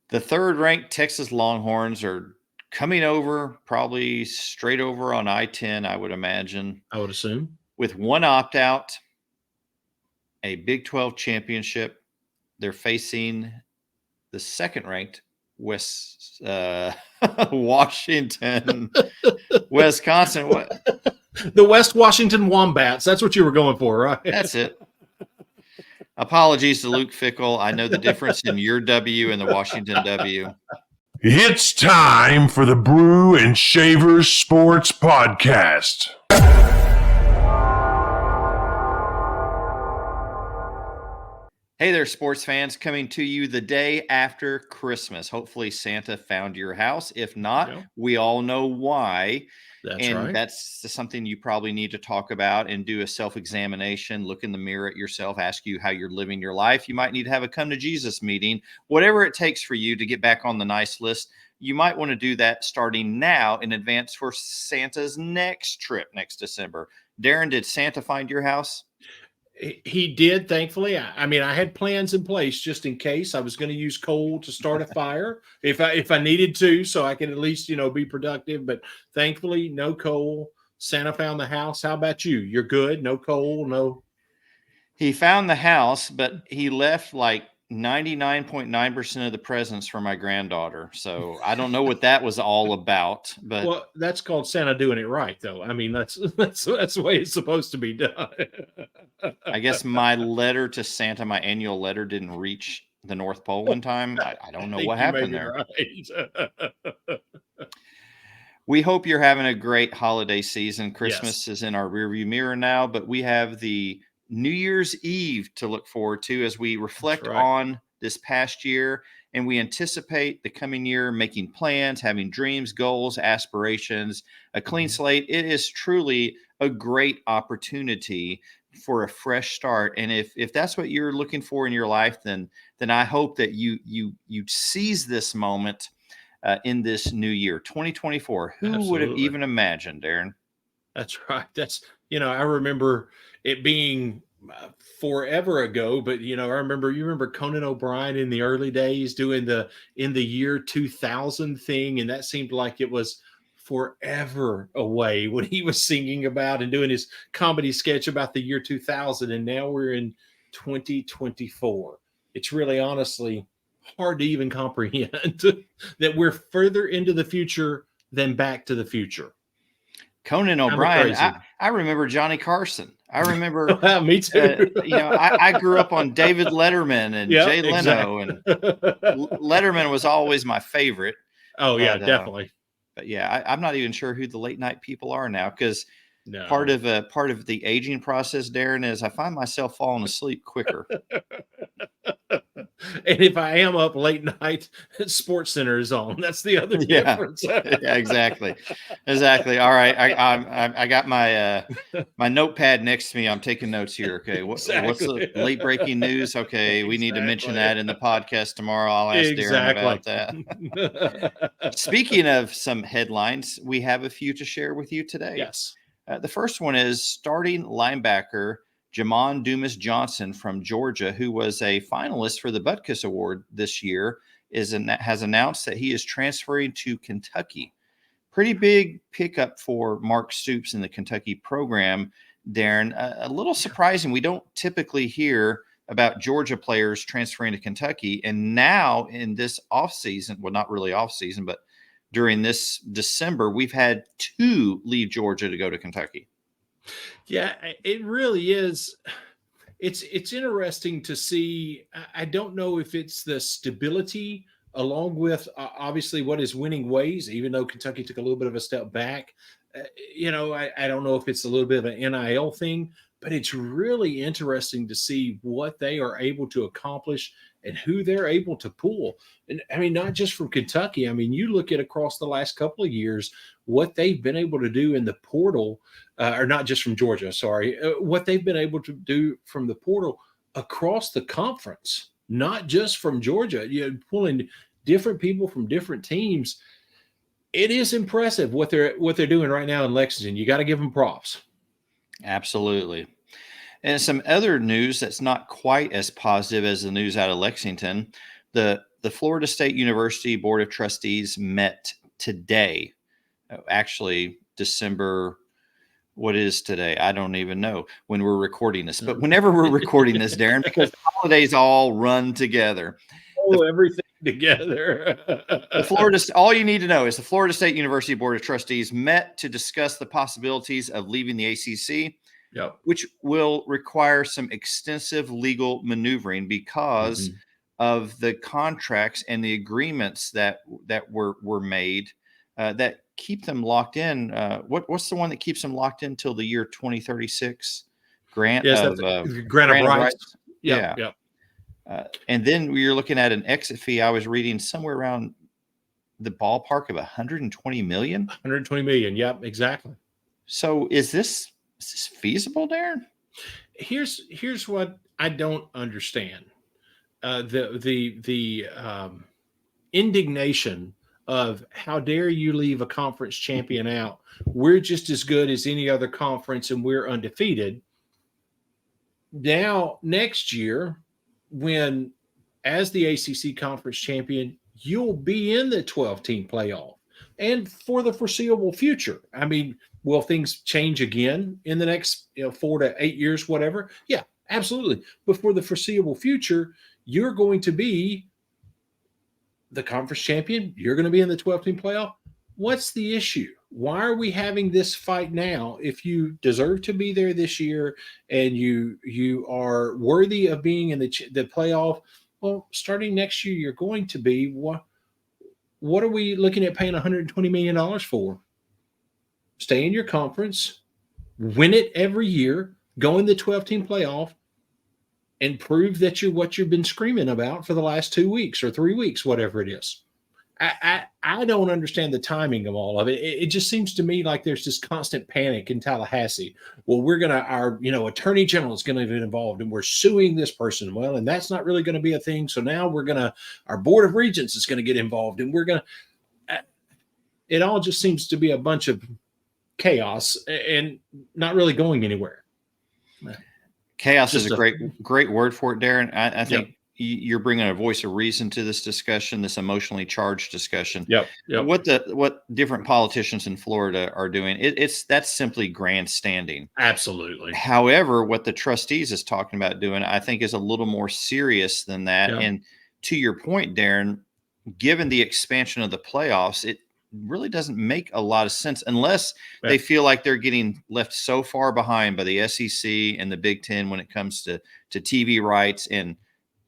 The third-ranked Texas Longhorns are coming over, probably straight over on I-10, I would imagine, I would assume. with one opt-out, a Big 12 championship. They're facing the second-ranked Washington, Wisconsin. What? The West Washington Wombats. That's what you were going for, right? That's it. Apologies to Luke Fickle. I know the difference in your W and the Washington W. It's time for the Brew and Shavers Sports Podcast. Hey there, sports fans, coming to you the day after Christmas. Hopefully Santa found your house. If not, we all know why. That's right. That's something you probably need to talk about and do a self-examination, look in the mirror at yourself, ask you how you're living your life. You might need to have a come to Jesus meeting, whatever it takes for you to get back on the nice list. You might want to do that starting now in advance for Santa's next trip next December. Darren, did Santa find your house? He did, thankfully. I mean, I had plans in place just in case. I was going to use coal to start a fire if I needed to, so I could at least, be productive. But thankfully, no coal. Santa found the house. How about you? You're good? No coal? No. He found the house, but he left like 99.9% of the presents for my granddaughter. So I don't know what that was all about. But well, that's called Santa doing it right, though. I mean, that's the way it's supposed to be done. I guess my letter to Santa, my annual letter, didn't reach the North Pole in time. I don't know what happened there. Right. We hope you're having a great holiday season. Christmas is in our rearview mirror now, but we have the New Year's Eve to look forward to as we reflect on this past year, and we anticipate the coming year, making plans, having dreams, goals, aspirations, a clean slate. It is truly a great opportunity for a fresh start. And if that's what you're looking for in your life, then I hope that you seize this moment in this new year, 2024. Who would have even imagined, Darren? That's right. That's, I remember it being forever ago, but you remember Conan O'Brien in the early days doing the in the year 2000 thing, and that seemed like it was forever away when he was singing about and doing his comedy sketch about the year 2000, and now we're in 2024. It's really honestly hard to even comprehend that we're further into the future than Back to the Future. Conan O'Brien. I remember Johnny Carson. I remember. Me too. I grew up on David Letterman and Jay Leno, and Letterman was always my favorite. Oh, yeah, definitely. But yeah, I'm not even sure who the late night people are now, because part of the aging process, Darren, is I find myself falling asleep quicker. And if I am up late night, Sports Center is on. That's the other difference. Yeah, exactly. All right, I got my my notepad next to me. I'm taking notes here. Okay, what's the late breaking news? Okay, we need to mention that in the podcast tomorrow. I'll ask Darren about that. Speaking of some headlines, we have a few to share with you today. Yes. The first one is starting linebacker Jamon Dumas-Johnson from Georgia, who was a finalist for the Butkus Award this year, has announced that he is transferring to Kentucky. Pretty big pickup for Mark Stoops in the Kentucky program, Darren. A little surprising. We don't typically hear about Georgia players transferring to Kentucky. And now in this offseason, well, not really offseason, but during this December, we've had 2 leave Georgia to go to Kentucky. Yeah, it really is. It's interesting to see. I don't know if it's the stability along with obviously what is winning ways, even though Kentucky took a little bit of a step back. I don't know if it's a little bit of an NIL thing, but it's really interesting to see what they are able to accomplish and who they're able to pull. And I mean, not just from Kentucky. I mean, you look at across the last couple of years, what they've been able to do in the portal, or not just from Georgia, sorry, what they've been able to do from the portal across the conference, not just from Georgia, pulling different people from different teams. It is impressive what they're doing right now in Lexington. You got to give them props. Absolutely. And some other news that's not quite as positive as the news out of Lexington. The the Florida State University Board of Trustees met today. Actually, December, what is today? I don't even know when we're recording this, but whenever we're recording this, Darren, because the holidays all run together. Everything together. All you need to know is the Florida State University Board of Trustees met to discuss the possibilities of leaving the ACC, which will require some extensive legal maneuvering because of the contracts and the agreements that were made that keep them locked in. What's the one that keeps them locked in till the year 2036? Grant of rights. Yeah. And then you're looking at an exit fee. I was reading somewhere around the ballpark of 120 million. 120 million. Yep, exactly. So is this feasible, Darren? Here's what I don't understand. The indignation of how dare you leave a conference champion out? We're just as good as any other conference and we're undefeated. Now, next year, when as the ACC conference champion, you'll be in the 12-team playoff. And for the foreseeable future, I mean, will things change again in the next 4 to 8 years, whatever? Yeah, absolutely. But for the foreseeable future, you're going to be the conference champion. You're going to be in the 12-team playoff. What's the issue? Why are we having this fight now if you deserve to be there this year and you are worthy of being in the playoff? Well, starting next year, you're going to be. What are we looking at paying $120 million for? Stay in your conference, win it every year, go in the 12-team playoff, and prove that you're what you've been screaming about for the last 2 weeks or 3 weeks, whatever it is. I don't understand the timing of all of it. It just seems to me like there's this constant panic in Tallahassee. Well, our attorney general is going to get involved and we're suing this person. Well, and that's not really going to be a thing. So now our board of regents is going to get involved and it all just seems to be a bunch of chaos and not really going anywhere. Chaos is a great word for it, Darren. I think you're bringing a voice of reason to this discussion, this emotionally charged discussion. Yep. What different politicians in Florida are doing, that's simply grandstanding. Absolutely. However, what the trustees is talking about doing, I think, is a little more serious than that. Yep. And to your point, Darren, given the expansion of the playoffs, it really doesn't make a lot of sense unless they feel like they're getting left so far behind by the SEC and the Big Ten when it comes to TV rights. And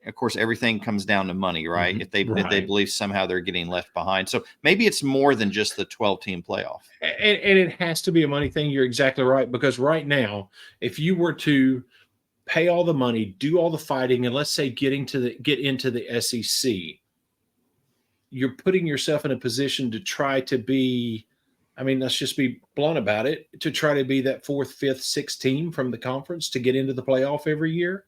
of course, everything comes down to money, right? Mm-hmm. If they believe somehow they're getting left behind. So maybe it's more than just the 12-team playoff. And it has to be a money thing. You're exactly right. Because right now, if you were to pay all the money, do all the fighting, and let's say get into the SEC, you're putting yourself in a position to try to be, I mean, let's just be blunt about it, to try to be that 4th, 5th, 6th team from the conference to get into the playoff every year.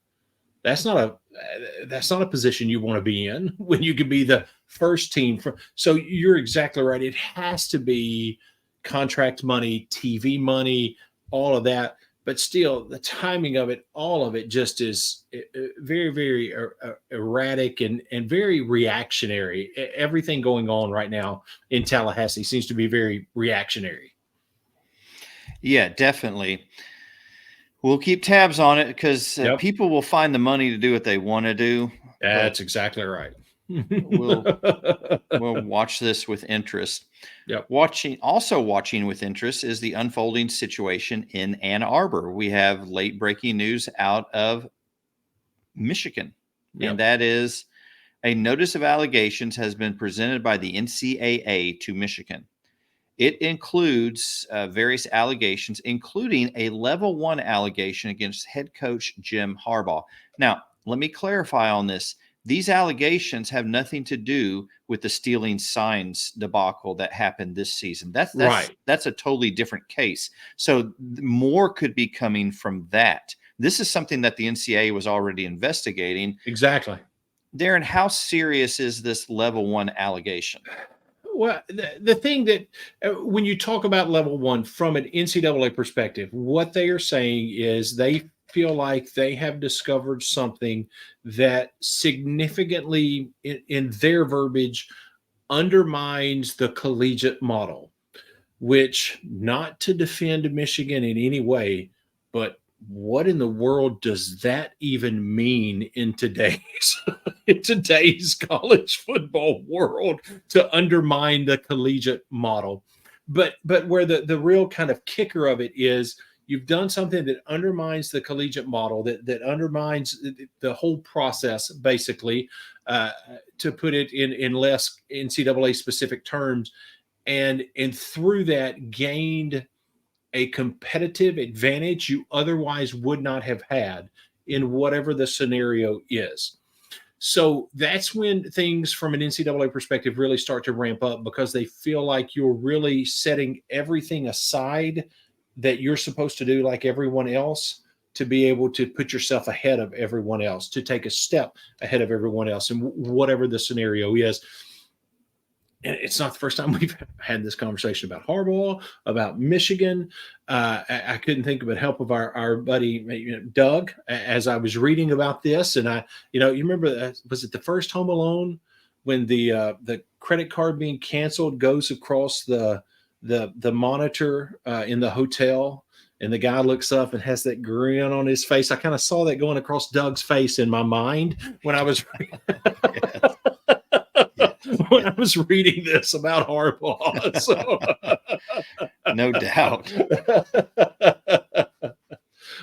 That's not a position you want to be in when you could be the first team. So you're exactly right. It has to be contract money, TV money, all of that. But still, the timing of it, all of it just is very, very erratic and very reactionary. Everything going on right now in Tallahassee seems to be very reactionary. Yeah, definitely. We'll keep tabs on it because people will find the money to do what they want to do. That's exactly right. We'll watch this with interest. Yep. Watching with interest is the unfolding situation in Ann Arbor. We have late breaking news out of Michigan, and that is a notice of allegations has been presented by the NCAA to Michigan. It includes various allegations, including a level 1 allegation against head coach Jim Harbaugh. Now, let me clarify on this. These allegations have nothing to do with the stealing signs debacle that happened this season. That's right. That's a totally different case. So more could be coming from that. This is something that the NCAA was already investigating. Exactly. Darren, how serious is this level 1 allegation? Well, the thing that when you talk about level 1 from an NCAA perspective, what they are saying is they feel like they have discovered something that significantly, in their verbiage, undermines the collegiate model, which, not to defend Michigan in any way, but what in the world does that even mean in today's college football world, to undermine the collegiate model? But where the real kind of kicker of it is, you've done something that undermines the collegiate model, that undermines the whole process, basically, to put it in less NCAA specific terms, and through that gained a competitive advantage you otherwise would not have had in whatever the scenario is. So that's when things from an NCAA perspective really start to ramp up, because they feel like you're really setting everything aside that you're supposed to do like everyone else, to be able to put yourself ahead of everyone else, to take a step ahead of everyone else, and whatever the scenario is. And it's not the first time we've had this conversation about Harbaugh, about Michigan. I couldn't think of a help of our buddy Doug as I was reading about this. And you remember, was it the first Home Alone when the credit card being canceled goes across the monitor in the hotel, and the guy looks up and has that grin on his face? I kind of saw that going across Doug's face in my mind when I was when I was reading this about Harbaugh. So. No doubt.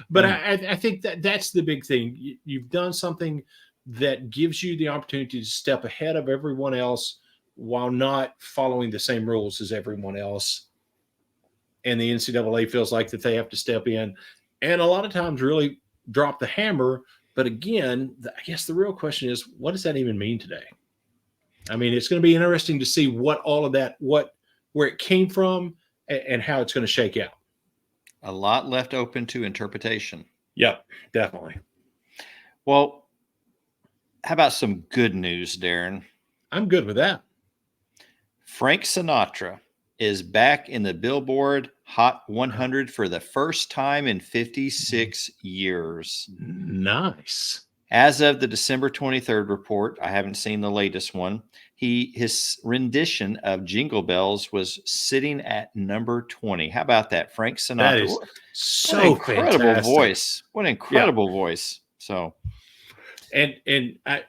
But I think that's the big thing. You've done something that gives you the opportunity to step ahead of everyone else while not following the same rules as everyone else. And the NCAA feels like that they have to step in and a lot of times really drop the hammer. But again, I guess the real question is, what does that even mean today? I mean, it's going to be interesting to see what all of that, where it came from, and how it's going to shake out. A lot left open to interpretation. Yep, definitely. Well, how about some good news, Darren? I'm good with that. Frank Sinatra is back in the Billboard Hot 100 for the first time in 56 years. Nice. As of the December 23rd report, I haven't seen the latest one, his rendition of Jingle Bells was sitting at number 20. How about that? Frank Sinatra. That is so incredible fantastic. Voice. What an incredible voice. So, and I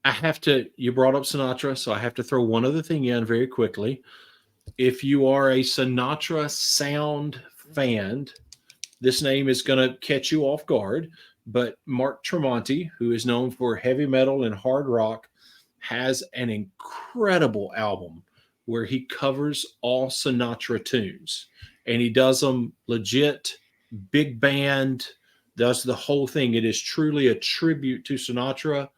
have to, you brought up Sinatra, so I have to throw one other thing in very quickly. If you are a Sinatra sound fan, this name is going to catch you off guard. But Mark Tremonti, who is known for heavy metal and hard rock, has an incredible album where he covers all Sinatra tunes. And he does them legit, big band, does the whole thing. It is truly a tribute to Sinatra.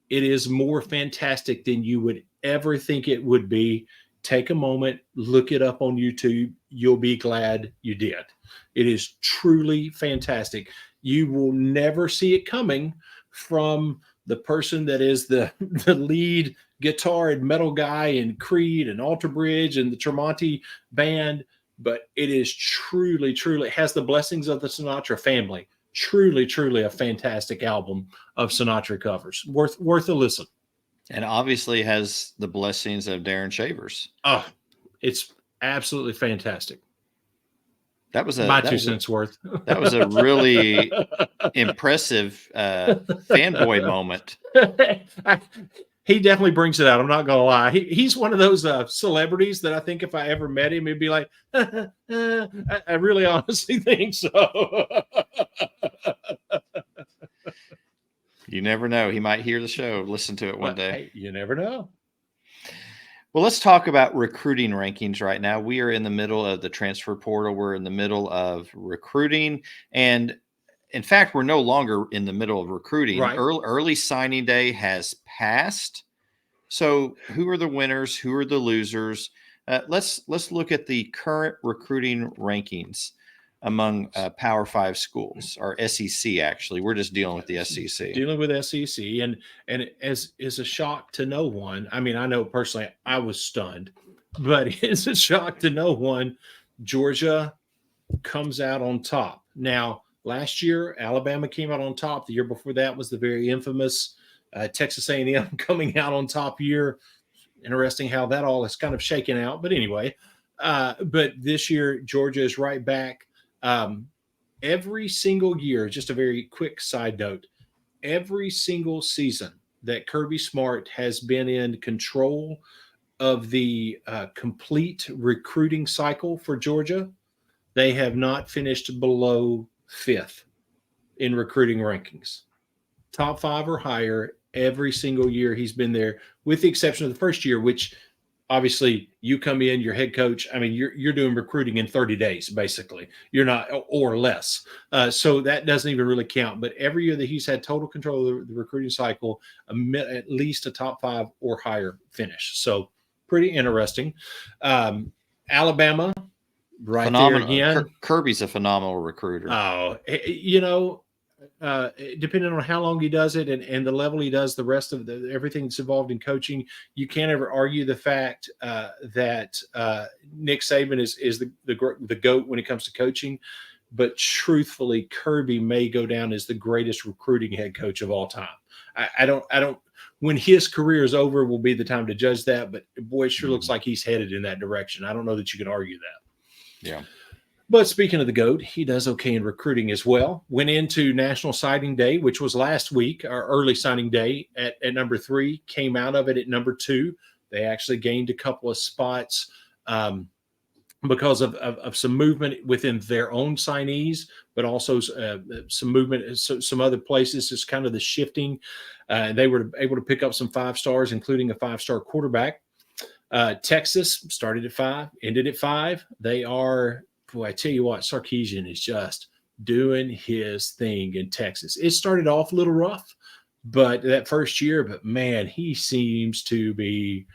It is more fantastic than you would ever think it would be. Take a moment, look it up on YouTube. You'll be glad you did. It is truly fantastic. You will never see it coming from the person that is the lead guitar and metal guy in Creed and Alter Bridge and the Tremonti band. But it is truly, truly, it has the blessings of the Sinatra family. Truly, truly a fantastic album of Sinatra covers. Worth a listen. And obviously has the blessings of Darren Shavers. Oh, it's absolutely fantastic. That was my 2 cents worth. That was a really impressive fanboy moment. He definitely brings it out. I'm not going to lie. He's one of those celebrities that I think if I ever met him, he'd be like, I really honestly think so. You never know. He might hear the show, listen to it one day. Hey, you never know. Well, let's talk about recruiting rankings right now. We are in the middle of the transfer portal. We're in the middle of recruiting. And in fact, we're no longer in the middle of recruiting. Right. Early signing day has passed. So who are the winners? Who are the losers? Let's look at the current recruiting rankings among Power 5 schools, or SEC, actually. We're just dealing with the SEC. Dealing with SEC. And as is a shock to no one. I mean, I know personally I was stunned, but it's a shock to no one. Georgia comes out on top. Now, Last year, Alabama came out on top. The year before that was the very infamous Texas A&M coming out on top year. Interesting how that all is kind of shaken out. But anyway, but this year, Georgia is right back. Every single year, just a very quick side note, every single season that Kirby Smart has been in control of the complete recruiting cycle for Georgia, they have not finished below 5th in recruiting rankings. Top 5 or higher every single year he's been there, with the exception of the first year, which obviously you come in, your head coach. I mean, you're doing recruiting in 30 days, basically. You're not, or less. So that doesn't even really count. But every year that he's had total control of the recruiting cycle, at least a top 5 or higher finish. So pretty interesting. Alabama, right phenomenal. there again. Kirby's a phenomenal recruiter. Oh, depending on how long he does it and the level he does the rest of everything that's involved in coaching, you can't ever argue the fact that Nick Saban is the GOAT when it comes to coaching. But truthfully, Kirby may go down as the greatest recruiting head coach of all time. I don't. When his career is over, will be the time to judge that. But boy, it sure looks like he's headed in that direction. I don't know that you can argue that. Yeah. But speaking of the GOAT, he does okay in recruiting as well. Went into National Signing Day, which was last week, our early signing day at number 3, came out of it at number 2. They actually gained a couple of spots because of some movement within their own signees, but also some movement, some other places, just kind of the shifting. They were able to pick up some 5 stars, including a 5-star quarterback. Texas started at 5, ended at 5. They are... Boy, I tell you what, Sarkisian is just doing his thing in Texas. It started off a little rough, but that first year, but man, he seems to be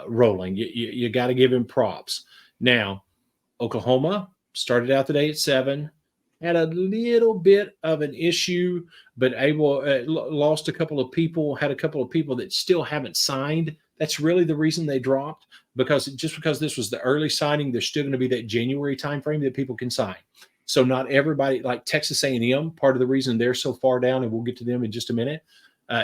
rolling. You got to give him props. Now, Oklahoma started out the day at 7, had a little bit of an issue, but lost a couple of people, had a couple of people that still haven't signed. That's really the reason they dropped, because this was the early signing, there's still going to be that January timeframe that people can sign. So not everybody, like Texas A&M, part of the reason they're so far down, and we'll get to them in just a minute,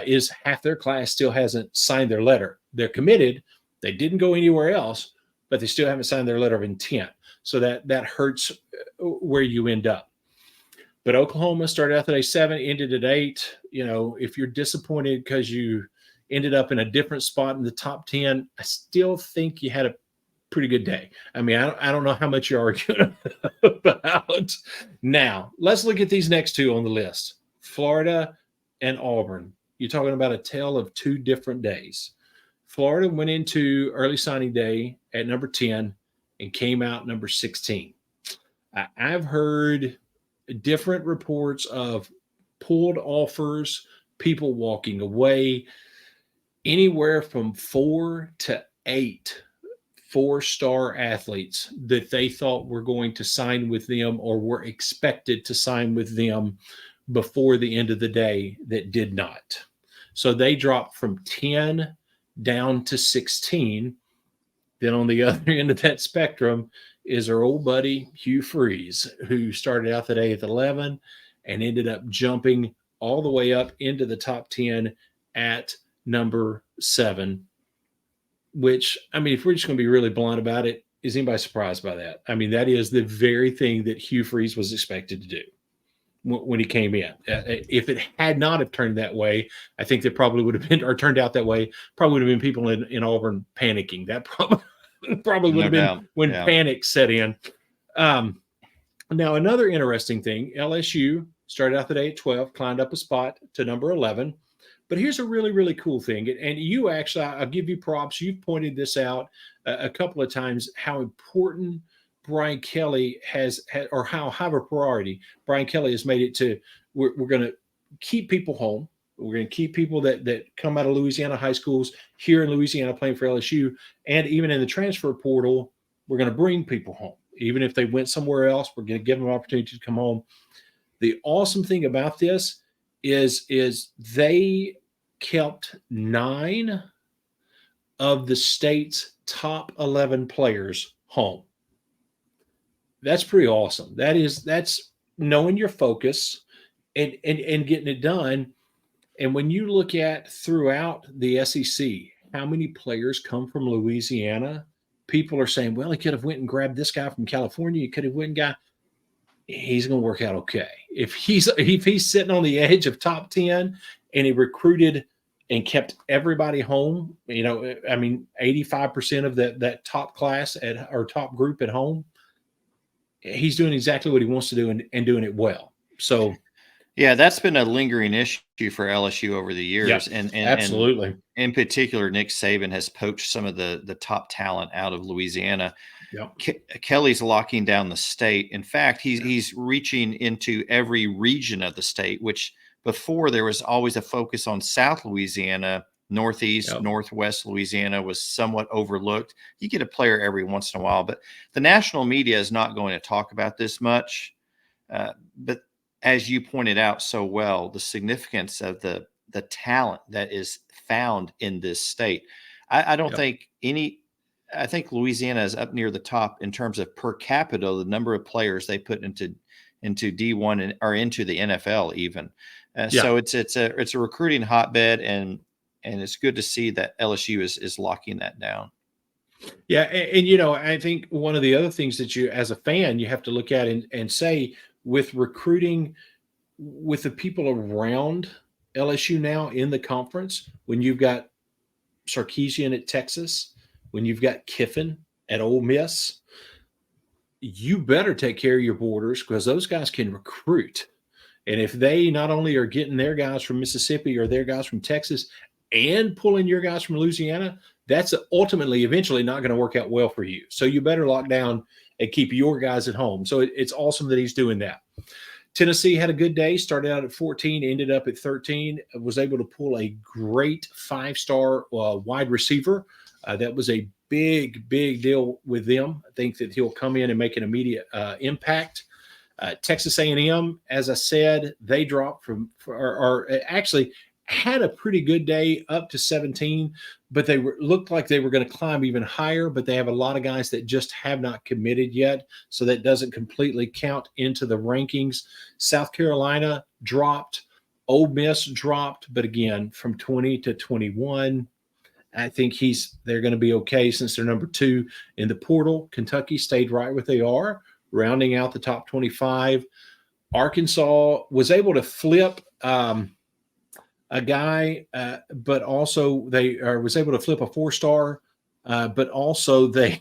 is half their class still hasn't signed their letter. They're committed. They didn't go anywhere else, but they still haven't signed their letter of intent. So that hurts where you end up. But Oklahoma started out today 7, ended at 8. If you're disappointed because you ended up in a different spot in the top 10, I still think you had a pretty good day. I mean, I don't know how much you're arguing about. Now, let's look at these next 2 on the list. Florida and Auburn. You're talking about a tale of 2 different days. Florida went into early signing day at number 10 and came out number 16. I've heard different reports of pulled offers, people walking away, anywhere from 4 to 8 4-star athletes that they thought were going to sign with them or were expected to sign with them before the end of the day that did not. So they dropped from 10 down to 16. Then on the other end of that spectrum is our old buddy Hugh Freeze, who started out the day at 11 and ended up jumping all the way up into the top 10 at number 7, which, I mean, if we're just going to be really blunt about it, is anybody surprised by that? I mean, that is the very thing that Hugh Freeze was expected to do when he came in. If it had not have turned that way, I think there probably would have been, or turned out that way, probably would have been people in Auburn panicking. That probably would have been when panic set in. Now, another interesting thing, LSU started out the day at 12, climbed up a spot to number 11. But here's a really, really cool thing. And you actually, I'll give you props. You've pointed this out a couple of times, how important Brian Kelly has or how high of a priority Brian Kelly has made it to. We're going to keep people home. We're going to keep people that come out of Louisiana high schools here in Louisiana playing for LSU. And even in the transfer portal, we're going to bring people home. Even if they went somewhere else, we're going to give them an opportunity to come home. The awesome thing about this is they kept 9 of the state's top 11 players home. That's pretty awesome. That's knowing your focus and getting it done. And when you look at throughout the SEC, how many players come from Louisiana? People are saying, well, he could have went and grabbed this guy from California. He could have went and got. He's going to work out okay. If he's sitting on the edge of top 10 and he recruited and kept everybody home, 85% of that top class or top group at home, he's doing exactly what he wants to do and doing it well. So, yeah, that's been a lingering issue for LSU over the years. Yeah, and absolutely. And in particular, Nick Saban has poached some of the top talent out of Louisiana. Yep. Kelly's locking down the state. In fact, he's reaching into every region of the state, which before there was always a focus on South Louisiana, Northeast, Northwest Louisiana was somewhat overlooked. You get a player every once in a while, but the national media is not going to talk about this much. But as you pointed out so well, the significance of the talent that is found in this state. I don't think I think Louisiana is up near the top in terms of per capita, the number of players they put into D1 or into the NFL even. So it's a recruiting hotbed, and it's good to see that LSU is locking that down. Yeah, and I think one of the other things that you, as a fan, you have to look at and say, with recruiting, with the people around LSU now in the conference, when you've got Sarkisian at Texas, when you've got Kiffin at Ole Miss, you better take care of your borders, because those guys can recruit. And if they not only are getting their guys from Mississippi or their guys from Texas and pulling your guys from Louisiana, that's ultimately, eventually not going to work out well for you. So you better lock down and keep your guys at home. So it's awesome that he's doing that. Tennessee had a good day, started out at 14, ended up at 13, was able to pull a great 5-star wide receiver. That was a big deal with them. I think that he'll come in and make an immediate impact. Texas A&M, as I said, they dropped or actually had a pretty good day up to 17, but they looked like they were going to climb even higher, but they have a lot of guys that just have not committed yet, so that doesn't completely count into the rankings. South Carolina dropped. Ole Miss dropped, but again, from 20 to 21, I think they're going to be okay since they're number 2 in the portal. Kentucky stayed right where they are, rounding out the top 25. Arkansas was able to flip a guy, but also they was able to flip a 4-star, but also they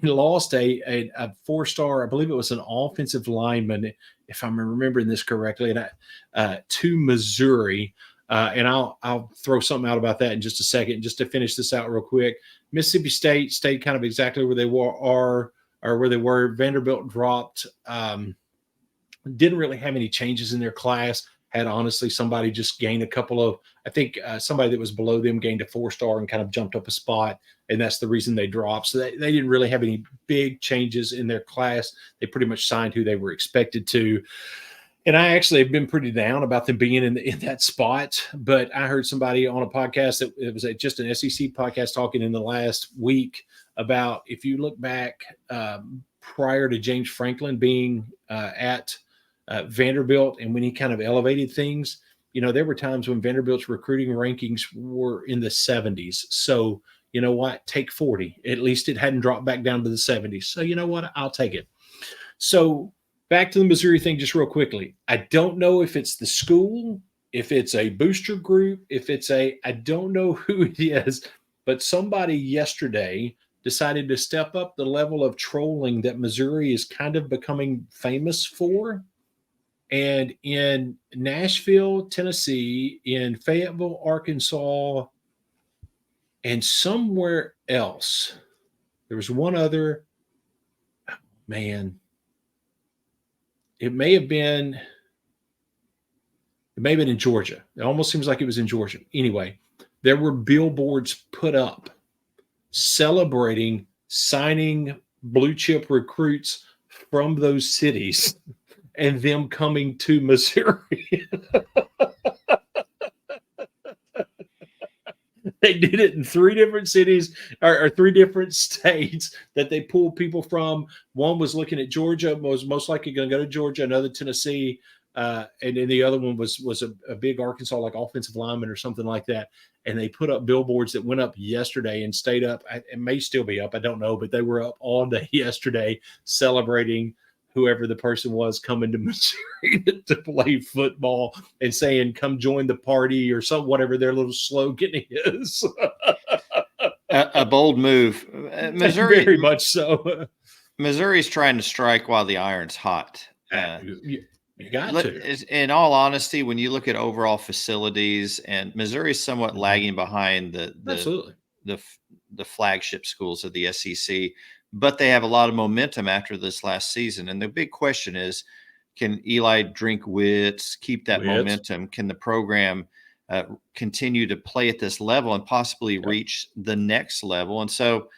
lost a 4-star. I believe it was an offensive lineman, if I'm remembering this correctly, to Missouri. And I'll throw something out about that in just a second. Just to finish this out real quick, Mississippi State stayed kind of exactly where they were. Vanderbilt dropped. Didn't really have any changes in their class. Had honestly somebody just gained a couple of, I think somebody that was below them gained a 4-star and kind of jumped up a spot, and that's the reason they dropped. So they didn't really have any big changes in their class. They pretty much signed who they were expected to. And I actually have been pretty down about them being in that spot. But I heard somebody on a podcast that it was just an SEC podcast talking in the last week about, if you look back prior to James Franklin being at Vanderbilt, and when he kind of elevated things, there were times when Vanderbilt's recruiting rankings were in the 70s. So, you know what? Take 40. At least it hadn't dropped back down to the 70s. So, you know what? I'll take it. So, back to the Missouri thing just real quickly. I don't know if it's the school, if it's a booster group, I don't know who it is, but somebody yesterday decided to step up the level of trolling that Missouri is kind of becoming famous for. And in Nashville, Tennessee, in Fayetteville, Arkansas, and somewhere else, there was one other, it may have been in Georgia. It almost seems like it was in Georgia. Anyway, there were billboards put up celebrating signing blue chip recruits from those cities and them coming to Missouri. They did it in 3 different cities or 3 different states that they pulled people from. One was looking at Georgia, was most likely going to go to Georgia, another Tennessee, and then the other one was a big Arkansas, like offensive lineman or something like that. And they put up billboards that went up yesterday and stayed up. It may still be up, I don't know, but they were up all day yesterday celebrating whoever the person was coming to Missouri to play football and saying, come join the party or some, whatever their little slogan is. A bold move. Missouri, very much so. Missouri's trying to strike while the iron's hot. You got to. In all honesty, when you look at overall facilities, and Missouri's somewhat lagging behind the flagship schools of the SEC, but they have a lot of momentum after this last season. And the big question is, can Eli Drinkwitz keep that momentum? Can the program continue to play at this level and possibly reach the next level? And so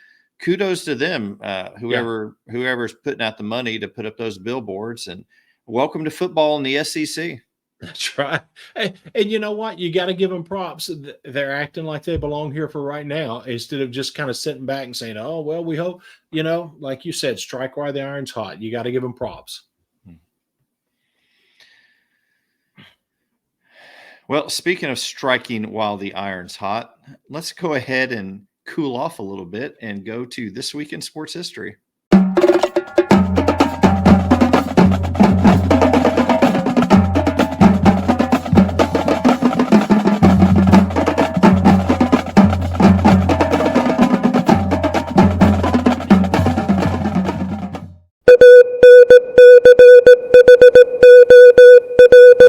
kudos to them, whoever's putting out the money to put up those billboards, and welcome to football in the SEC. That's right. And you know what? You got to give them props. They're acting like they belong here for right now instead of just kind of sitting back and saying, oh, well, we hope, like you said, strike while the iron's hot. You got to give them props. Well, speaking of striking while the iron's hot, let's go ahead and cool off a little bit and go to This Week in Sports History.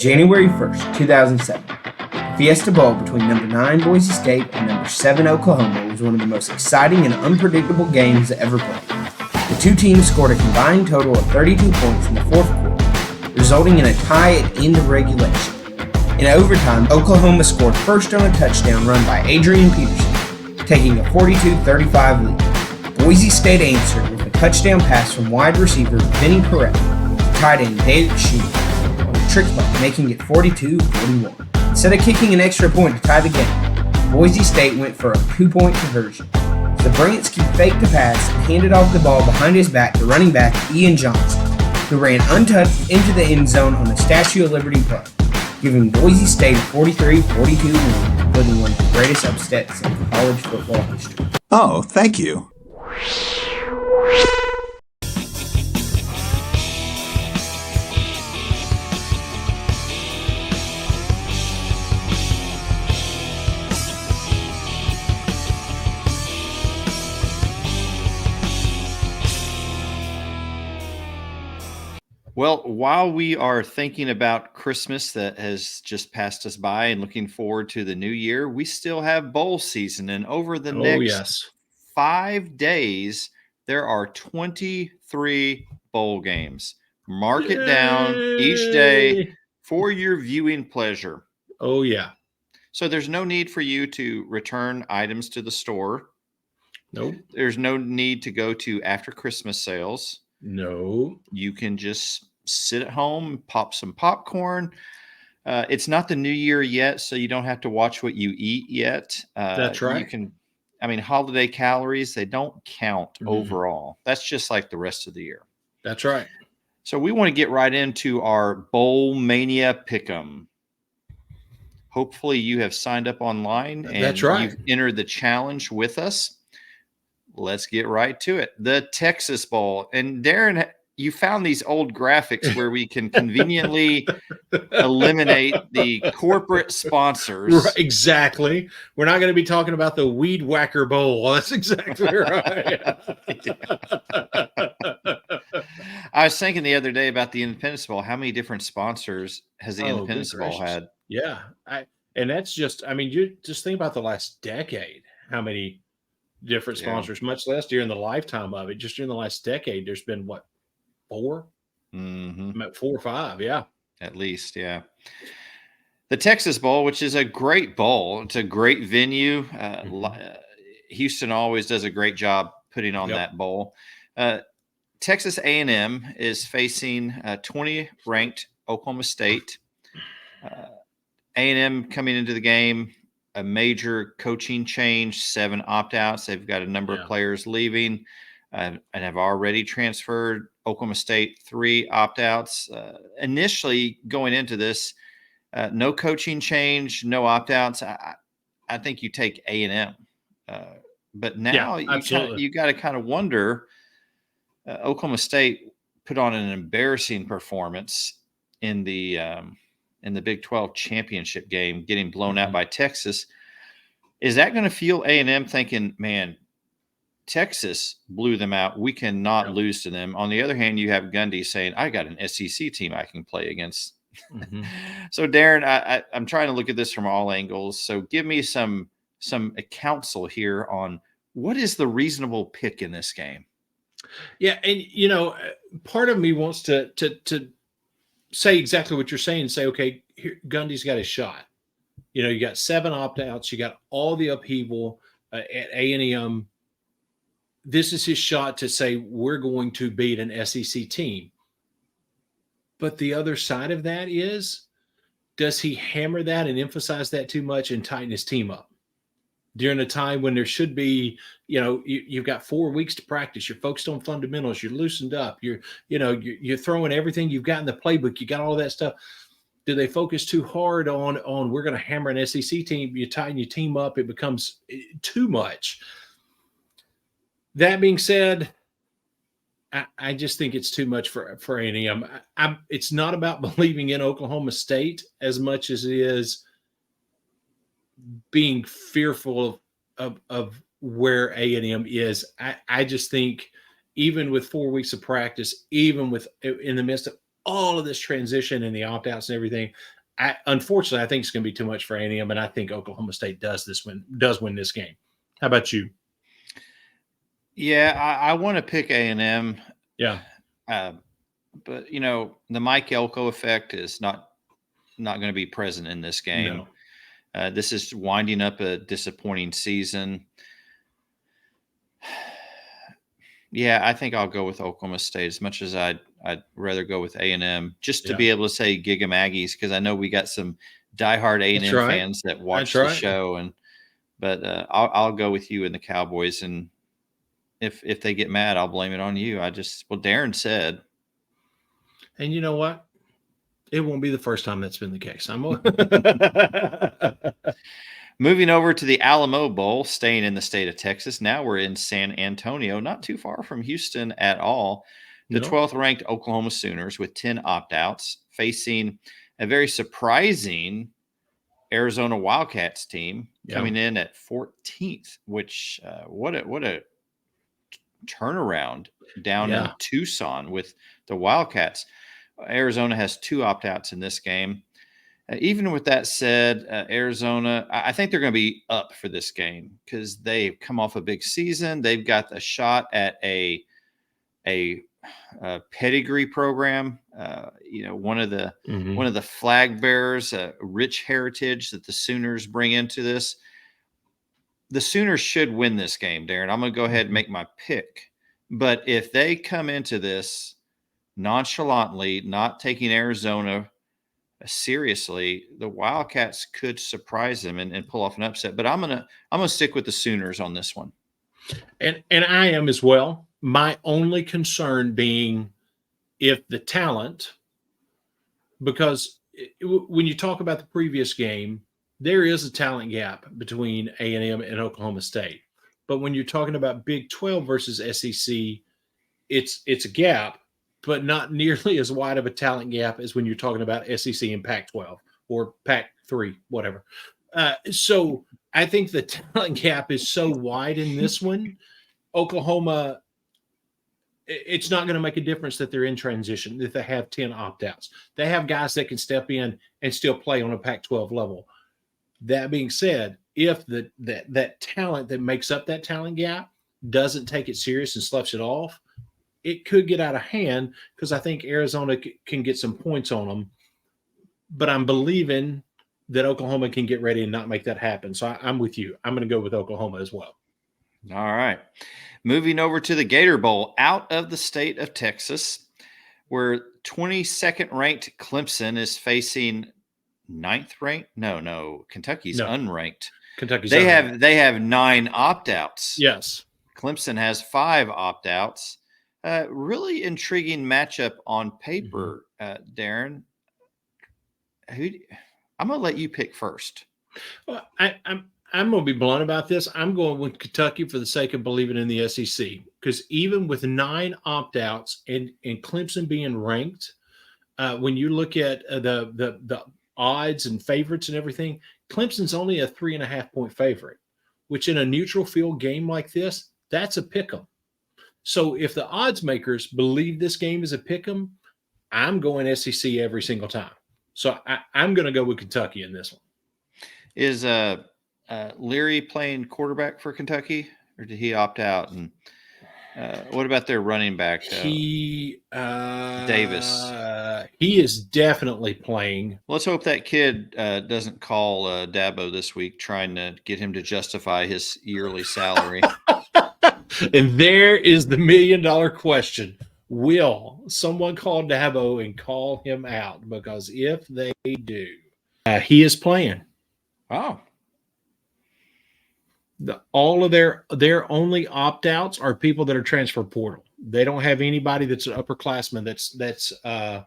January 1st, 2007. The Fiesta Bowl between number 9 Boise State and number 7 Oklahoma was one of the most exciting and unpredictable games ever played. The two teams scored a combined total of 32 points in the fourth quarter, resulting in a tie at end of regulation. In overtime, Oklahoma scored first on a touchdown run by Adrian Peterson, taking a 42-35 lead. Boise State answered with a touchdown pass from wide receiver Vinny Perrette to tight end David Sheen on a trick play, making it 42-41. Instead of kicking an extra point to tie the game, Boise State went for a 2-point conversion. Zabransky faked the pass and handed off the ball behind his back to running back Ian Johnson, who ran untouched into the end zone on a Statue of Liberty play, giving Boise State a 43-42 win, including one of the greatest upsets in college football history. Oh, thank you. Well, while we are thinking about Christmas that has just passed us by and looking forward to the new year, we still have bowl season. And over the next 5 days, there are 23 bowl games. Mark it down each day for your viewing pleasure. Oh, yeah. So there's no need for you to return items to the store. Nope. There's no need to go to after Christmas sales. No. You can just sit at home, pop some popcorn. It's not the new year yet, so you don't have to watch what you eat yet. That's right. Holiday calories, they don't count overall. That's just like the rest of the year. That's right. So we want to get right into our Bowl Mania Pickem. Hopefully you have signed up online and That's right. You've entered the challenge with us. Let's get right to it. The Texas Bowl. And Darren, you found these old graphics where we can conveniently eliminate the corporate sponsors. Right, exactly. We're not going to be talking about the Weed Whacker Bowl. That's exactly right. I was thinking the other day about the Independence Bowl. How many different sponsors has the Independence Bowl had? Yeah. And that's just, you just think about the last decade, how many different sponsors, much less during the lifetime of it. Just during the last decade, there's been what, 4? Mm-hmm. 4 or 5, yeah. At least, yeah. The Texas Bowl, which is a great bowl. It's a great venue. Houston always does a great job putting on that bowl. Texas A&M is facing 20-ranked Oklahoma State. A&M coming into the game a major coaching change, 7 opt-outs. They've got a number of players leaving and have already transferred. Oklahoma State, 3 opt-outs. Initially going into this, no coaching change, no opt-outs. I think you take A&M. But now you got to kind of wonder, Oklahoma State put on an embarrassing performance in the Big 12 championship game, getting blown out by Texas. Is that going to fuel A&M thinking, man, Texas blew them out, we cannot lose to them? On the other hand, you have Gundy saying, I got an SEC team I can play against. So, Darren, I'm trying to look at this from all angles. So give me some counsel here on what is the reasonable pick in this game. Yeah, and part of me wants to say exactly what you're saying. Say, okay, here, Gundy's got his shot. You got 7 opt-outs. You got all the upheaval at A&M. This is his shot to say we're going to beat an SEC team. But the other side of that is, does he hammer that and emphasize that too much and tighten his team up during a time when there should be, you've got 4 weeks to practice. You're focused on fundamentals. You're loosened up. You're throwing everything you've got in the playbook. You got all that stuff. Do they focus too hard on we're going to hammer an SEC team? You tighten your team up. It becomes too much. That being said, I just think it's too much for A&M. It's not about believing in Oklahoma State as much as it is being fearful of where A&M is. I just think even with 4 weeks of practice, even in the midst of all of this transition and the opt-outs and everything, unfortunately, I think it's going to be too much for A&M, and I think Oklahoma State does win this game. How about you? Yeah, I want to pick A&M. Yeah. But, the Mike Elko effect is not going to be present in this game. No. This is winding up a disappointing season. Yeah, I think I'll go with Oklahoma State as much as I'd rather go with A&M just to be able to say Giga Maggies, because I know we got some diehard A&M fans that watch the show. But I'll go with you and the Cowboys, and if they get mad, I'll blame it on you. Darren said. And you know what? It won't be the first time that's been the case. Moving over to the Alamo Bowl, staying in the state of Texas. Now we're in San Antonio, not too far from Houston at all. The 12th ranked Oklahoma Sooners with 10 opt-outs, facing a very surprising Arizona Wildcats team coming in at 14th, which what a turnaround down in Tucson with the Wildcats. Arizona has 2 opt-outs in this game. Even with that said, Arizona, I think they're going to be up for this game because they've come off a big season. They've got a shot at a pedigree program. One of the flag bearers, rich heritage that the Sooners bring into this. The Sooners should win this game, Darren. I'm going to go ahead and make my pick. But if they come into this nonchalantly, not taking Arizona seriously, the Wildcats could surprise them and pull off an upset. But I'm gonna stick with the Sooners on this one. And I am as well. My only concern being if the talent, because when you talk about the previous game, there is a talent gap between A&M and Oklahoma State. But when you're talking about Big 12 versus SEC, it's a gap, but not nearly as wide of a talent gap as when you're talking about SEC and Pac-12 or Pac-3, whatever. So I think the talent gap is so wide in this one. Oklahoma, it's not going to make a difference that they're in transition, that they have 10 opt-outs. They have guys that can step in and still play on a Pac-12 level. That being said, if that talent that makes up that talent gap doesn't take it serious and sloughs it off, it could get out of hand because I think Arizona can get some points on them. But I'm believing that Oklahoma can get ready and not make that happen. So I'm with you. I'm going to go with Oklahoma as well. All right. Moving over to the Gator Bowl out of the state of Texas, where 22nd ranked Clemson is facing 9th ranked. No, Kentucky's unranked. Kentucky's they have 9 opt-outs. Yes. Clemson has 5 opt-outs. Really intriguing matchup on paper, Darren. I'm going to let you pick first. Well, I'm going to be blunt about this. I'm going with Kentucky for the sake of believing in the SEC, because even with 9 opt-outs and Clemson being ranked, when you look at the odds and favorites and everything, Clemson's only a 3.5-point favorite, which in a neutral field game like this, that's a pick 'em. So if the odds makers believe this game is a pick 'em, I'm going SEC every single time. So I'm going to go with Kentucky in this one. Is Leary playing quarterback for Kentucky, or did he opt out? And what about their running back? Davis. He is definitely playing. Let's hope that kid doesn't call Dabo this week trying to get him to justify his yearly salary. And there is the $1 million question. Will someone call Dabo and call him out? Because if they do, he is playing. Oh. All of their only opt-outs are people that are transfer portal. They don't have anybody that's an upperclassman that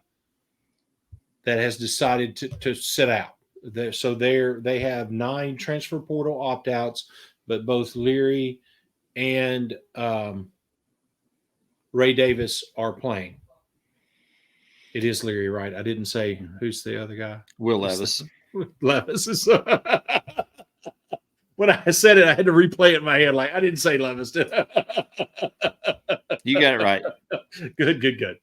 has decided to sit out. They have 9 transfer portal opt-outs, but both Leary and Ray Davis are playing. It is Leary, right? I didn't say who's the other guy. Will Levis. Levis is. When I said it, I had to replay it in my head. Like, I didn't say Levis, did I? You got it right. Good.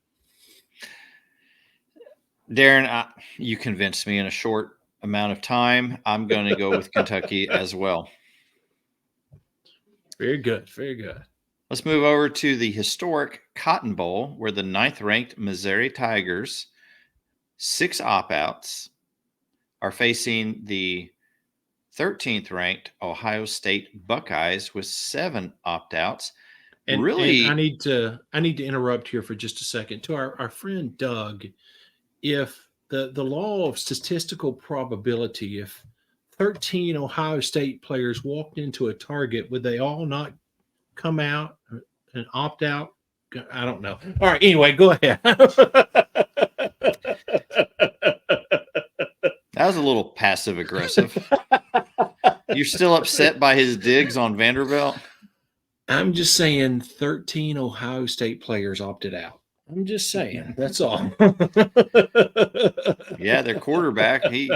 Darren, you convinced me in a short amount of time. I'm going to go with Kentucky as well. Very good. Let's move over to the historic Cotton Bowl, where the 9th-ranked Missouri Tigers, 6 opt-outs, are facing the 13th-ranked Ohio State Buckeyes with 7 opt-outs. And really, and I need to interrupt here for just a second to our friend Doug. If the law of statistical probability, if 13 Ohio State players walked into a target, would they all not come out and opt out? I don't know. All right. Anyway, go ahead. That was a little passive aggressive. You're still upset by his digs on Vanderbilt? I'm just saying 13 Ohio State players opted out. I'm just saying. That's all. Yeah, their quarterback, he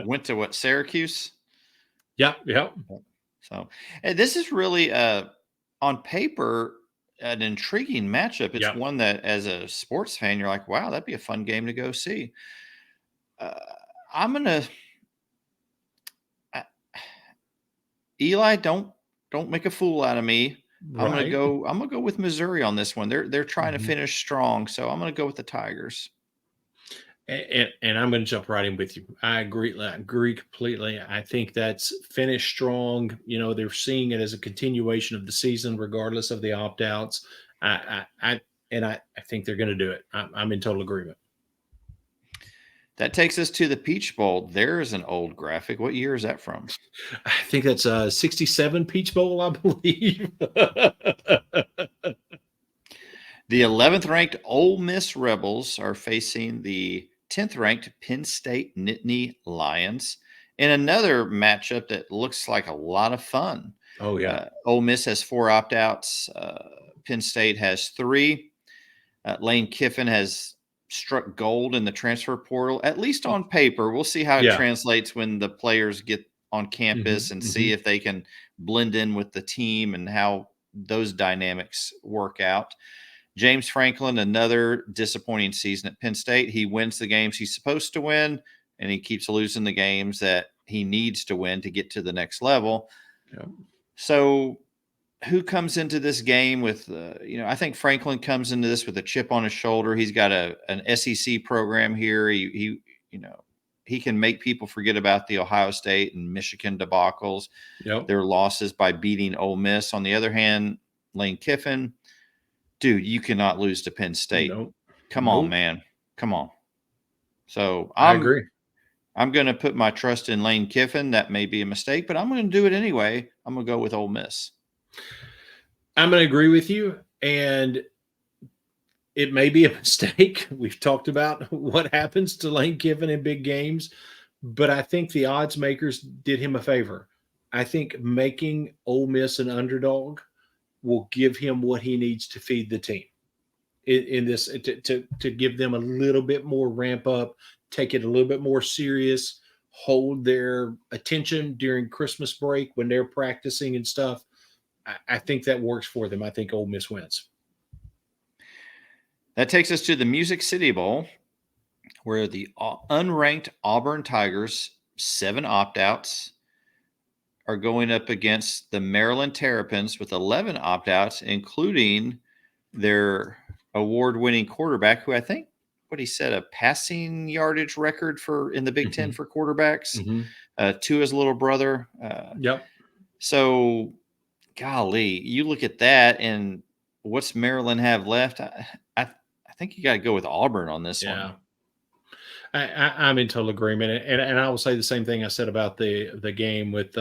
went to Syracuse? Yep. So, and this is really, on paper, an intriguing matchup. It's one that, as a sports fan, you're like, wow, that'd be a fun game to go see. I'm going to Eli, don't make a fool out of me. Right. I'm gonna go with Missouri on this one. They're trying to finish strong, so I'm gonna go with the Tigers. And I'm gonna jump right in with you. I agree completely. I think that's finish strong. You know, they're seeing it as a continuation of the season, regardless of the opt-outs. I think they're gonna do it. I'm in total agreement. That takes us to the Peach Bowl. There's an old graphic. What year is that from? I think that's 67 Peach Bowl, I believe. The 11th-ranked Ole Miss Rebels are facing the 10th-ranked Penn State Nittany Lions in another matchup that looks like a lot of fun. Oh, yeah. Ole Miss has 4 opt-outs. Penn State has 3. Lane Kiffin has struck gold in the transfer portal, at least on paper. We'll see how it translates when the players get on campus and see if they can blend in with the team and how those dynamics work out. James Franklin, another disappointing season at Penn State. He wins the games he's supposed to win, and he keeps losing the games that he needs to win to get to the next level. Yep. So who comes into this game with, I think Franklin comes into this with a chip on his shoulder. He's got an SEC program here. He can make people forget about the Ohio State and Michigan debacles, their losses by beating Ole Miss. On the other hand, Lane Kiffin, dude, you cannot lose to Penn State. Come on, man. Come on. So I agree. I'm going to put my trust in Lane Kiffin. That may be a mistake, but I'm going to do it anyway. I'm going to go with Ole Miss. I'm going to agree with you, and it may be a mistake. We've talked about what happens to Lane Kiffin in big games, but I think the odds makers did him a favor. I think making Ole Miss an underdog will give him what he needs to feed the team in this, to give them a little bit more ramp up, take it a little bit more serious, hold their attention during Christmas break when they're practicing and stuff. I think that works for them. I think Ole Miss wins. That takes us to the Music City Bowl, where the unranked Auburn Tigers, 7 opt-outs, are going up against the Maryland Terrapins with 11 opt-outs, including their award-winning quarterback, who I think, what he said, a passing yardage record in the Big Ten for quarterbacks, to his little brother. Yep. So, golly, you look at that, and what's Maryland have left? I think you got to go with Auburn on this one. I'm in total agreement, and I will say the same thing I said about the game with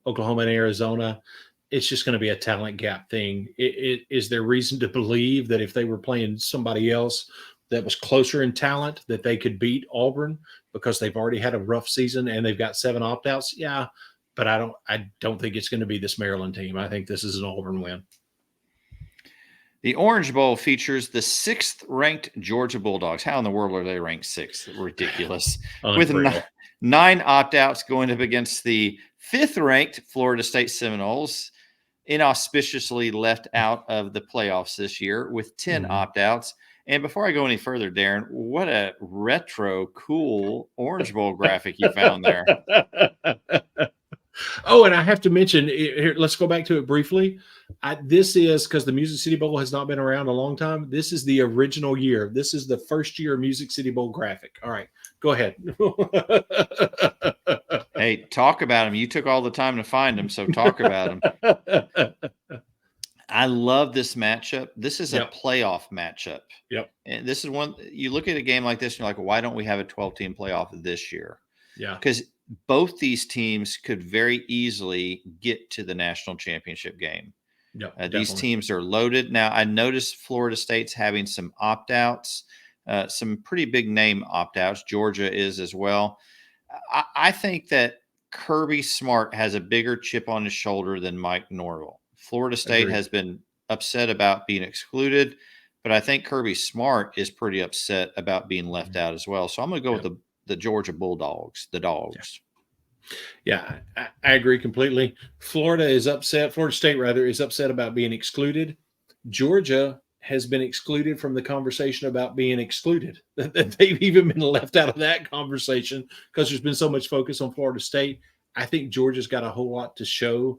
Oklahoma and Arizona. It's just going to be a talent gap thing. Is there reason to believe that if they were playing somebody else that was closer in talent, that they could beat Auburn because they've already had a rough season and they've got 7 opt-outs? Yeah, but I don't think it's going to be this Maryland team. I think this is an Auburn win. The Orange Bowl features the 6th-ranked Georgia Bulldogs. How in the world are they ranked 6th? Ridiculous. With 9 opt-outs going up against the 5th-ranked Florida State Seminoles, inauspiciously left out of the playoffs this year with 10 opt-outs. And before I go any further, Darren, what a retro, cool Orange Bowl graphic you found there. Oh, and I have to mention here, let's go back to it briefly. This is because the Music City Bowl has not been around a long time. This is the original year. This is the first year Music City Bowl graphic. All right, go ahead. Hey, talk about him. You took all the time to find him, so talk about him. I love this matchup. This is a playoff matchup. Yep. And this is one, you look at a game like this and you're like, why don't we have a 12-team playoff this year? Yeah. Because both these teams could very easily get to the national championship game. Yep, these teams are loaded. Now, I noticed Florida State's having some opt-outs, some pretty big name opt-outs. Georgia is as well. I think that Kirby Smart has a bigger chip on his shoulder than Mike Norvell. Florida State has been upset about being excluded, but I think Kirby Smart is pretty upset about being left out as well. So I'm going to go with the Georgia Bulldogs, the Dogs. Yeah, I agree completely. Florida State rather, is upset about being excluded. Georgia has been excluded from the conversation about being excluded. They've even been left out of that conversation because there's been so much focus on Florida State. I think Georgia's got a whole lot to show.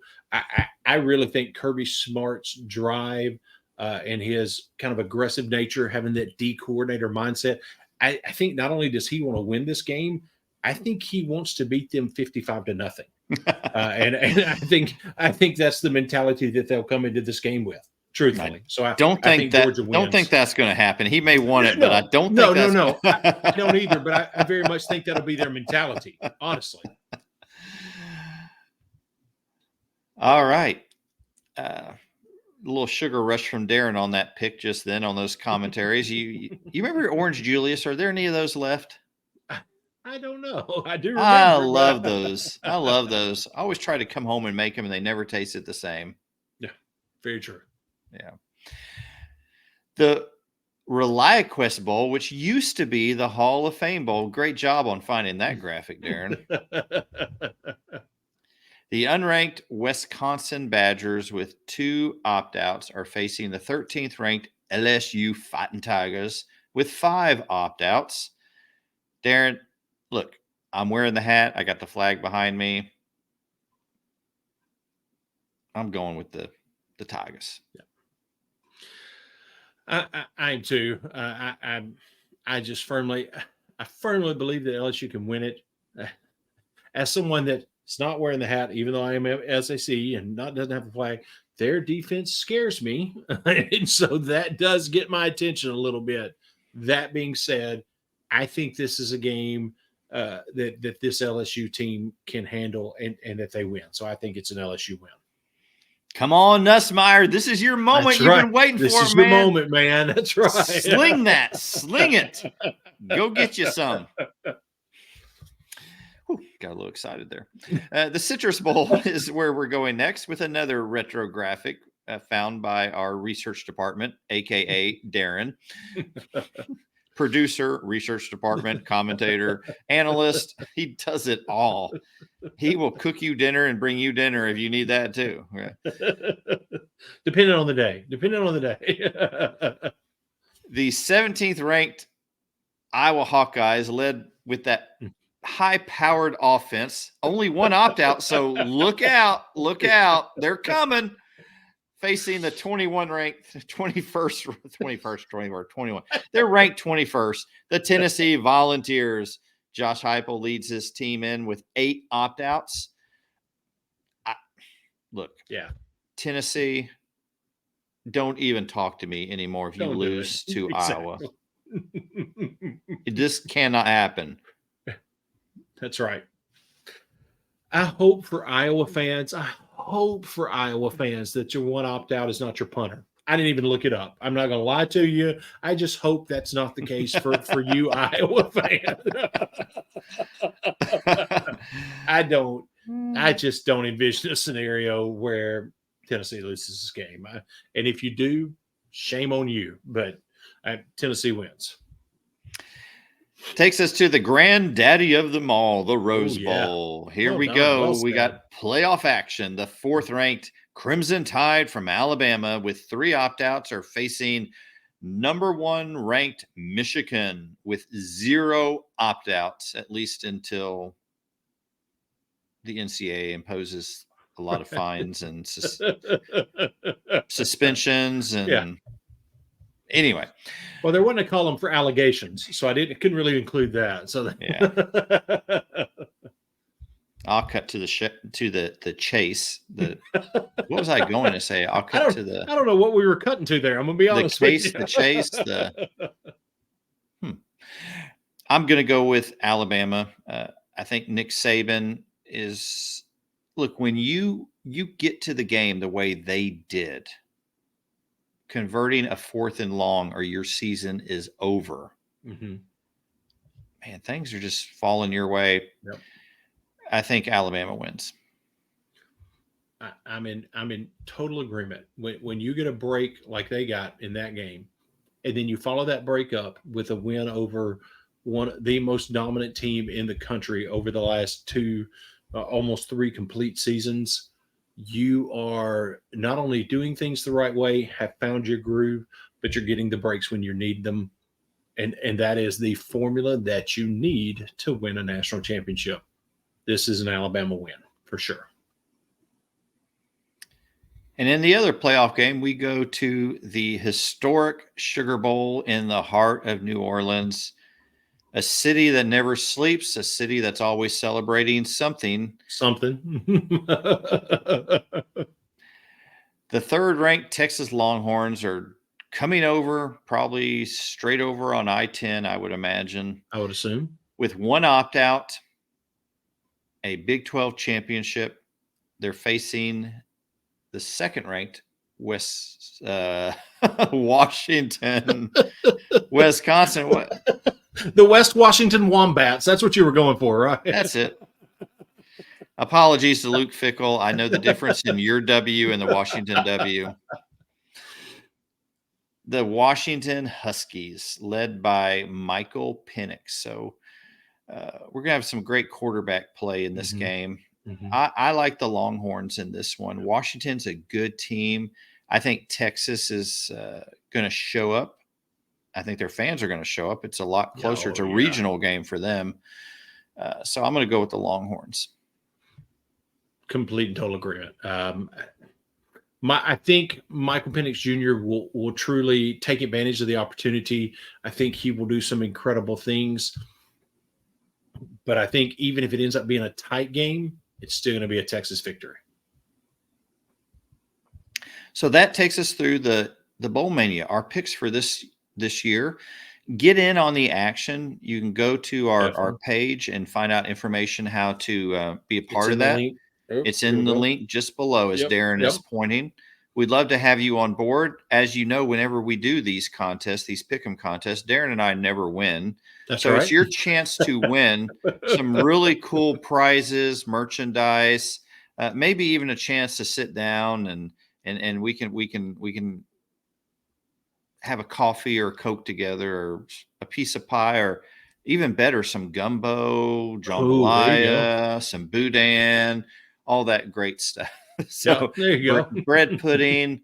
I really think Kirby Smart's drive and his kind of aggressive nature, having that D coordinator mindset, I think not only does he want to win this game, I think he wants to beat them 55-0. And I think that's the mentality that they'll come into this game with. Truthfully, so I don't think that's going to happen. He may want it, but I don't think no. I don't either. But I very much think that'll be their mentality. Honestly. All right. A little sugar rush from Darren on that pick just then on those commentaries. You remember Orange Julius? Are there any of those left? I don't know. I do remember. I love those. I always try to come home and make them, and they never tasted the same. Yeah, very true. Yeah. The ReliaQuest Bowl, which used to be the Hall of Fame Bowl. Great job on finding that graphic, Darren. The unranked Wisconsin Badgers with 2 opt-outs are facing the 13th ranked LSU Fighting Tigers with 5 opt-outs. Darren, look, I'm wearing the hat. I got the flag behind me. I'm going with the Tigers. Yeah. I am too. I just firmly believe that LSU can win it. As someone that is not wearing the hat, even though I am SAC and doesn't have a flag, their defense scares me, and so that does get my attention a little bit. That being said, I think this is a game that this LSU team can handle and that they win. So I think it's an LSU win. Come on, Nussmeier. This is your moment. That's You've right. been waiting this for is it, your man. moment, man. That's right. Sling that. Sling it. Go get you some. Whew, got a little excited there. The Citrus Bowl is where we're going next with another retro graphic found by our research department, a.k.a. Darren. Producer, research department, commentator, analyst. He does it all. He will cook you dinner and bring you dinner if you need that too. Okay. Depending on the day. The 17th ranked Iowa Hawkeyes led with that high-powered offense. Only one opt-out, so look out. They're coming. Facing the 21 ranked 21. They're ranked 21st. The Tennessee Volunteers. Josh Heupel leads his team in with 8 opt-outs. Look, Tennessee, don't even talk to me anymore if you lose to Iowa. This cannot happen. That's right. I hope for Iowa fans that your one opt-out is not your punter. I didn't even look it up. I'm not going to lie to you. I just hope that's not the case for you Iowa fans. I just don't envision a scenario where Tennessee loses this game. And if you do, shame on you. But Tennessee wins. Takes us to the granddaddy of them all, the Rose Bowl. Here we go. Well, we got playoff action. The 4th-ranked Crimson Tide from Alabama with 3 opt-outs are facing number 1 ranked Michigan with 0 opt-outs, at least until the NCAA imposes a lot of fines and suspensions and anyway. Well, there wasn't a column for allegations, so I couldn't really include that. So I'll cut to the chase. What was I going to say? I'll cut to the. I don't know what we were cutting to there. I'm gonna be honest. The chase. I'm gonna go with Alabama. I think Nick Saban is. Look, when you get to the game the way they did, converting a 4th and long or your season is over. Mm-hmm. Man, things are just falling your way. Yep. I think Alabama wins. I'm in total agreement. When you get a break like they got in that game, and then you follow that break up with a win over the most dominant team in the country over the last 2, almost 3 complete seasons, you are not only doing things the right way, have found your groove, but you're getting the breaks when you need them. And that is the formula that you need to win a national championship. This is an Alabama win for sure. And in the other playoff game, we go to the historic Sugar Bowl in the heart of New Orleans, a city that never sleeps, a city that's always celebrating something. The 3rd-ranked Texas Longhorns are coming over, probably straight over on I-10, I would imagine. I would assume. With 1 opt-out, a Big 12 championship. They're facing the 2nd-ranked Washington, Wisconsin. What? The West Washington Wombats. That's what you were going for, right? That's it. Apologies to Luke Fickell. I know the difference in your W and the Washington W. The Washington Huskies, led by Michael Penix. So we're going to have some great quarterback play in this game. Mm-hmm. I like the Longhorns in this one. Washington's a good team. I think Texas is going to show up. I think their fans are going to show up. It's a lot closer to a regional game for them. So I'm going to go with the Longhorns. Complete and total agreement. I think Michael Penix Jr. will truly take advantage of the opportunity. I think he will do some incredible things. But I think even if it ends up being a tight game, it's still going to be a Texas victory. So that takes us through the Bowl Mania. Our picks for this year. get in on the action. You can go to our page and find out information how to be a part of that. It's in the link just below as Darren is pointing. We'd love to have you on board. As you know, whenever we do these contests, these Pick'em contests, Darren and I never win. So it's your chance to win some really cool prizes, merchandise, maybe even a chance to sit down and we can have a coffee or a Coke together, or a piece of pie, or even better, some gumbo, jambalaya, some boudin, all that great stuff. So there you go. Bread pudding.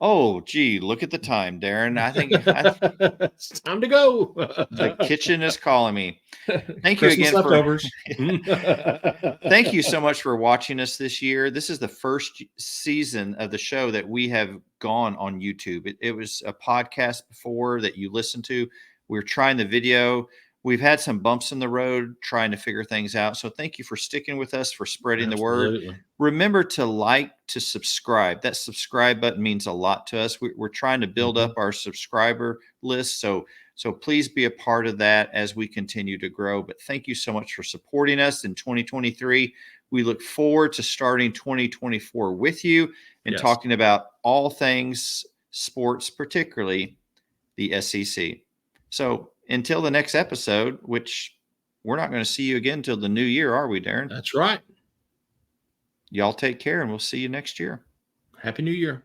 Oh, gee, look at the time, Darren. I think it's time to go. The kitchen is calling me. Thank you again leftovers. Thank you so much for watching us this year. This is the first season of the show that we have gone on YouTube. It was a podcast before that you listened to. We're trying the video. We've had some bumps in the road trying to figure things out. So thank you for sticking with us, for spreading the word. Remember to like, to subscribe. That subscribe button means a lot to us. We're trying to build up our subscriber list. So please be a part of that as we continue to grow. But thank you so much for supporting us in 2023. We look forward to starting 2024 with you and talking about all things sports, particularly the SEC. So until the next episode, which we're not going to see you again until the new year, are we, Darren? That's right. Y'all take care, and we'll see you next year. Happy New Year.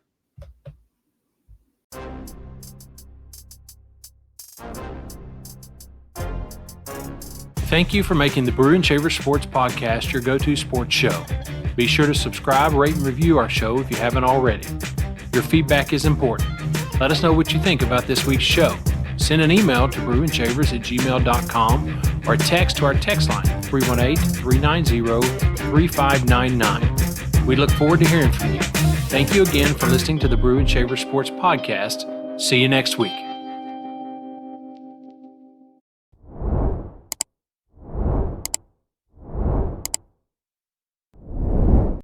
Thank you for making the Brew and Shaver Sports Podcast your go-to sports show. Be sure to subscribe, rate, and review our show if you haven't already. Your feedback is important. Let us know what you think about this week's show. Send an email to brewandshavers@gmail.com or a text to our text line, 318-390-3599. We look forward to hearing from you. Thank you again for listening to the Brew and Shaver Sports Podcast. See you next week.